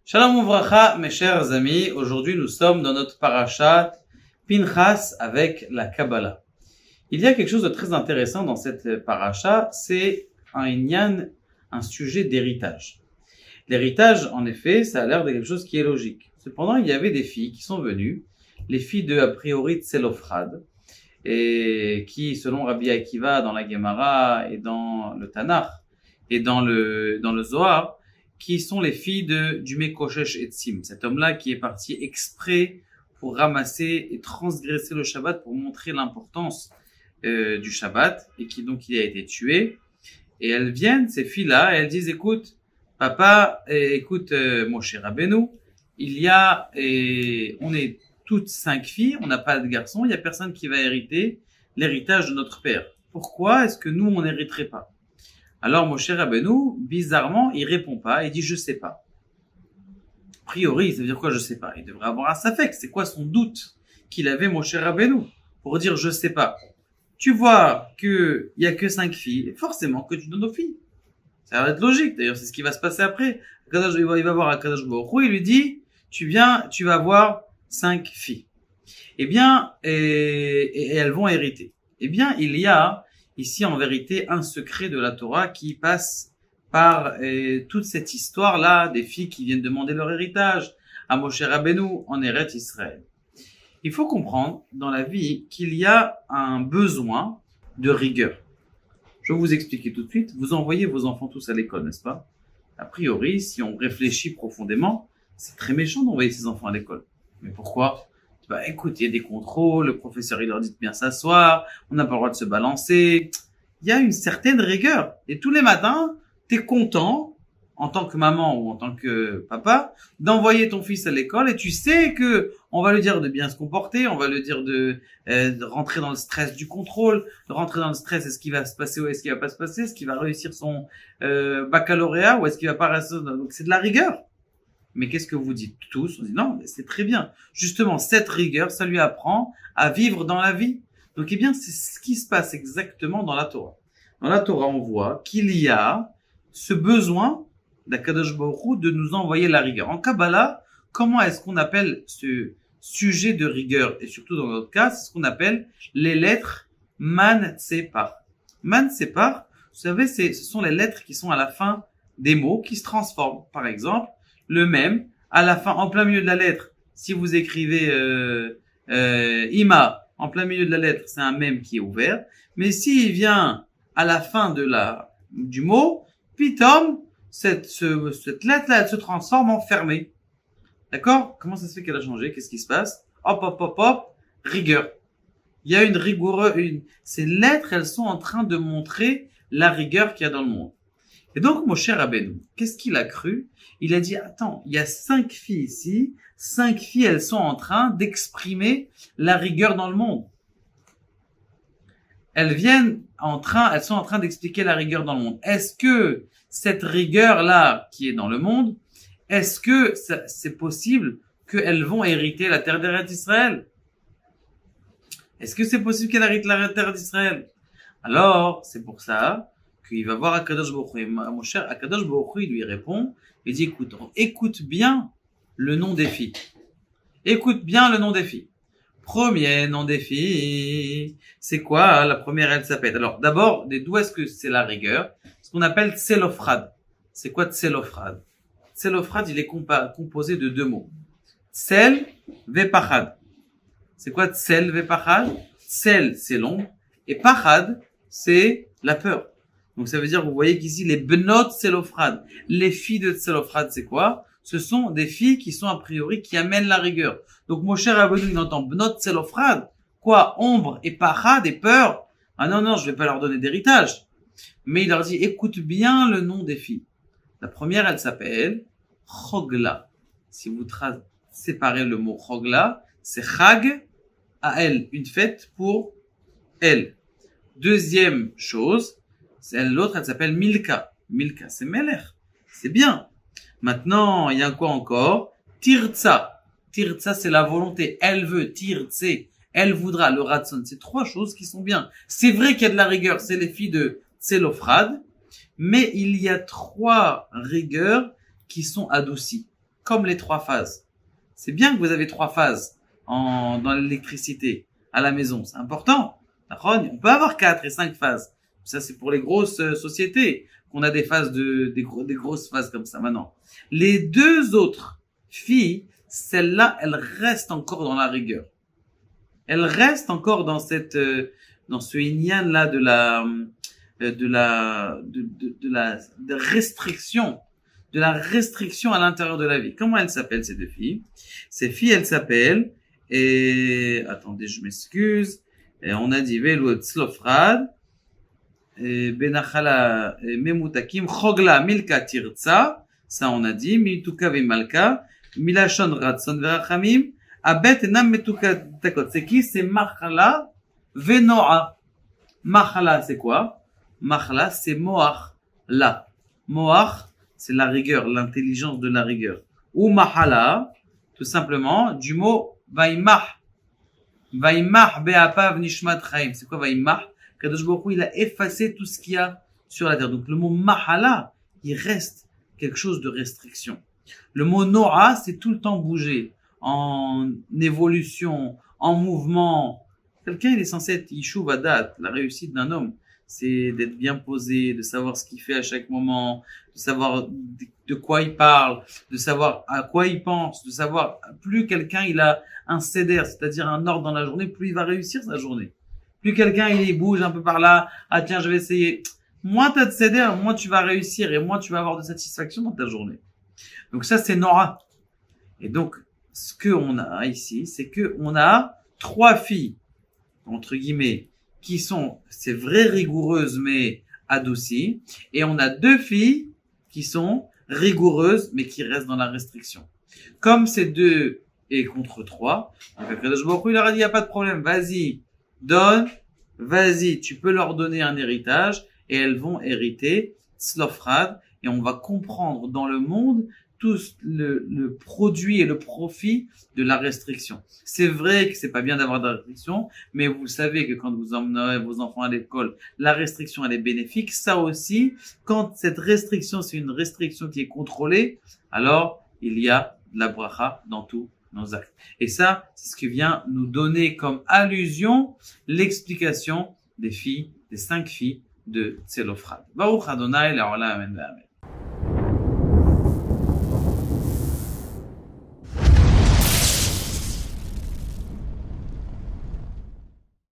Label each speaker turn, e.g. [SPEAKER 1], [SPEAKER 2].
[SPEAKER 1] Shalom Uvracha, mes chers amis. Aujourd'hui, nous sommes dans notre parashat Pinchas avec la Kabbalah. Il y a quelque chose de très intéressant dans cette parasha, c'est un sujet d'héritage. L'héritage, en effet, ça a l'air de quelque chose qui est logique. Cependant, il y avait des filles qui sont venues, les filles de, a priori, Tselophrad, et qui, selon Rabbi Akiva, dans la Gemara et dans le Tanakh, et dans le Zohar, qui sont les filles du Mekoshesh Etzim, cet homme-là qui est parti exprès pour ramasser et transgresser le Shabbat pour montrer l'importance du Shabbat, et qui donc il a été tué. Et elles viennent, ces filles-là, et elles disent, écoute, papa, écoute, Moshe Rabbeinu, on est toutes 5 filles, on n'a pas de garçons, il y a personne qui va hériter l'héritage de notre père. Pourquoi est-ce que nous, on n'hériterait pas? Alors Moshe Rabbeinu, bizarrement, il répond pas, il dit je sais pas. A priori, ça veut dire quoi je sais pas? Il devrait avoir un safek, c'est quoi son doute qu'il avait Moshe Rabbeinu pour dire je sais pas? Tu vois que il y a que 5 filles, forcément que tu donnes aux filles. Ça va être logique, d'ailleurs c'est ce qui va se passer après. Il va voir Akadosh Baruch Hu, il lui dit tu vas avoir 5 filles. Eh bien, et elles vont hériter. Eh bien, il y a ici, en vérité, un secret de la Torah qui passe par toute cette histoire-là des filles qui viennent demander leur héritage à Moshe Rabbeinu en Eretz Israël. Il faut comprendre dans la vie qu'il y a un besoin de rigueur. Je vais vous expliquer tout de suite. Vous envoyez vos enfants tous à l'école, n'est-ce pas? A priori, si on réfléchit profondément, c'est très méchant d'envoyer ses enfants à l'école. Mais pourquoi? Écoute, il y a des contrôles, le professeur il leur dit de bien s'asseoir, on n'a pas le droit de se balancer. Il y a une certaine rigueur. Et tous les matins, t'es content, en tant que maman ou en tant que papa, d'envoyer ton fils à l'école et tu sais que on va lui dire de bien se comporter, on va lui dire de rentrer dans le stress du contrôle, de rentrer dans le stress, est-ce qu'il va se passer ou est-ce qu'il va pas se passer, est-ce qu'il va réussir son baccalauréat ou est-ce qu'il va pas réussir. Donc c'est de la rigueur. Mais qu'est-ce que vous dites tous? On dit non, mais c'est très bien. Justement, cette rigueur, ça lui apprend à vivre dans la vie. Donc, eh bien, c'est ce qui se passe exactement dans la Torah. Dans la Torah, on voit qu'il y a ce besoin d'Akadosh Baruch Hu de nous envoyer la rigueur. En Kabbalah, comment est-ce qu'on appelle ce sujet de rigueur? Et surtout dans notre cas, c'est ce qu'on appelle les lettres Man Tsepar. Man Tsepar, vous savez, ce sont les lettres qui sont à la fin des mots qui se transforment. Par exemple, le même, à la fin, en plein milieu de la lettre, si vous écrivez Ima, en plein milieu de la lettre, c'est un même qui est ouvert. Mais s'il vient à la fin du mot, pitom, cette lettre-là, elle se transforme en fermée. D'accord? Comment ça se fait qu'elle a changé? Qu'est-ce qui se passe? Hop, hop, hop, hop, rigueur. Il y a une rigueur, ces lettres, elles sont en train de montrer la rigueur qu'il y a dans le monde. Et donc, Moshe Rabbeinu, qu'est-ce qu'il a cru? Il a dit, attends, il y a 5 filles ici, 5 filles, elles sont en train d'exprimer la rigueur dans le monde. Elles sont en train d'expliquer la rigueur dans le monde. Est-ce que cette rigueur-là, qui est dans le monde, est-ce que c'est possible qu'elles vont hériter la terre d'Israël? Est-ce que c'est possible qu'elles héritent la terre d'Israël? Alors, c'est pour ça qu'il va voir Akadosh Baruch Hu. Mon cher Akadosh Baruch Hu, il lui répond, il dit, écoute bien le nom des filles. Écoute bien le nom des filles. Premier nom des filles, c'est quoi? La première, elle s'appelle. Alors, d'abord, d'où est-ce que c'est la rigueur? Ce qu'on appelle Tselophrad. C'est quoi Tselophrad? Tselophrad, il est composé de 2 mots. Tsel, Vepachad. C'est quoi Tsel, Vepachad? Tsel, c'est l'ombre. Et Pachad, c'est la peur. Donc ça veut dire, vous voyez qu'ici, les Bnot Tselophrad, les filles de Tselophrad, c'est quoi? Ce sont des filles qui sont a priori, qui amènent la rigueur. Donc Moshe Rabbeinu, il entend Bnot Tselophrad, quoi? Ombre et Pachad et peur. Ah non, je vais pas leur donner d'héritage. Mais il leur dit, écoute bien le nom des filles. La première, elle s'appelle Chogla. Si vous séparez le mot Chogla, c'est Chag, à elle, une fête pour elle. Deuxième chose, l'autre, elle s'appelle Milka. Milka, c'est Melech. C'est bien. Maintenant, il y a quoi encore? Tirtsa. Tirtsa, c'est la volonté. Elle veut. Tirtse, elle voudra. Le Ratson, c'est 3 choses qui sont bien. C'est vrai qu'il y a de la rigueur. C'est les filles de Tselophrad. Mais il y a 3 rigueurs qui sont adoucies. comme les 3 phases. C'est bien que vous avez 3 phases dans l'électricité à la maison. C'est important. On peut avoir 4 et 5 phases. Ça, c'est pour les grosses sociétés qu'on a des phases des grosses phases comme ça maintenant. Les 2 autres filles, celles-là, elles restent encore dans la rigueur. Elles restent encore dans dans ce yin là de la restriction à l'intérieur de la vie. Comment elles s'appellent, ces 2 filles? Ces filles, elles s'appellent, attendez, je m'excuse, on a dit Velo Tzlofrad, Benachala Memutakim, Chogla Milka Tirtsa, ça on a dit, Mituka Vimalka, Milashon Ratson Verachamim, Abet Enam Metuka Takot. C'est qui? C'est Machala Venoa. Machala, c'est quoi? Machala, c'est Moach, là. Moach, c'est la rigueur, l'intelligence de la rigueur. Ou Mahala, tout simplement, du mot Vaimach. Vaimach be'apav nishmat chaim. C'est quoi Vaimach? Kadosh Baruch Hu, il a effacé tout ce qu'il y a sur la terre. Donc le mot Mahala, il reste quelque chose de restriction. Le mot Noah, c'est tout le temps bouger, en évolution, en mouvement. Quelqu'un, il est censé être Yishuv Adat, la réussite d'un homme. C'est d'être bien posé, de savoir ce qu'il fait à chaque moment, de savoir de quoi il parle, de savoir à quoi il pense, de savoir, plus quelqu'un il a un seder, c'est-à-dire un ordre dans la journée, plus il va réussir sa journée. Plus quelqu'un il bouge un peu par là, ah tiens je vais essayer, moins t'as de seder, moins tu vas réussir et moins tu vas avoir de satisfaction dans ta journée. Donc ça c'est Nora. Et donc ce que on a ici, c'est que on a 3 filles, entre guillemets, qui sont, c'est vrai, rigoureuses, mais adoucies. Et on a 2 filles qui sont rigoureuses, mais qui restent dans la restriction. Comme ces 2 et contre 3, Akadosh Baruch Hu, il leur a dit, il n'y a pas de problème, vas-y, donne, vas-y, tu peux leur donner un héritage, et elles vont hériter Tzlofrad, et on va comprendre dans le monde tout le produit et le profit de la restriction. C'est vrai que c'est pas bien d'avoir de la restriction, mais vous savez que quand vous emmenez vos enfants à l'école, la restriction elle est bénéfique. Ça aussi, quand cette restriction c'est une restriction qui est contrôlée, alors il y a de la bracha dans tous nos actes. Et ça, c'est ce qui vient nous donner comme allusion l'explication des 5 filles de Tzlofrad. Baruch Adonai, la Olam, amen.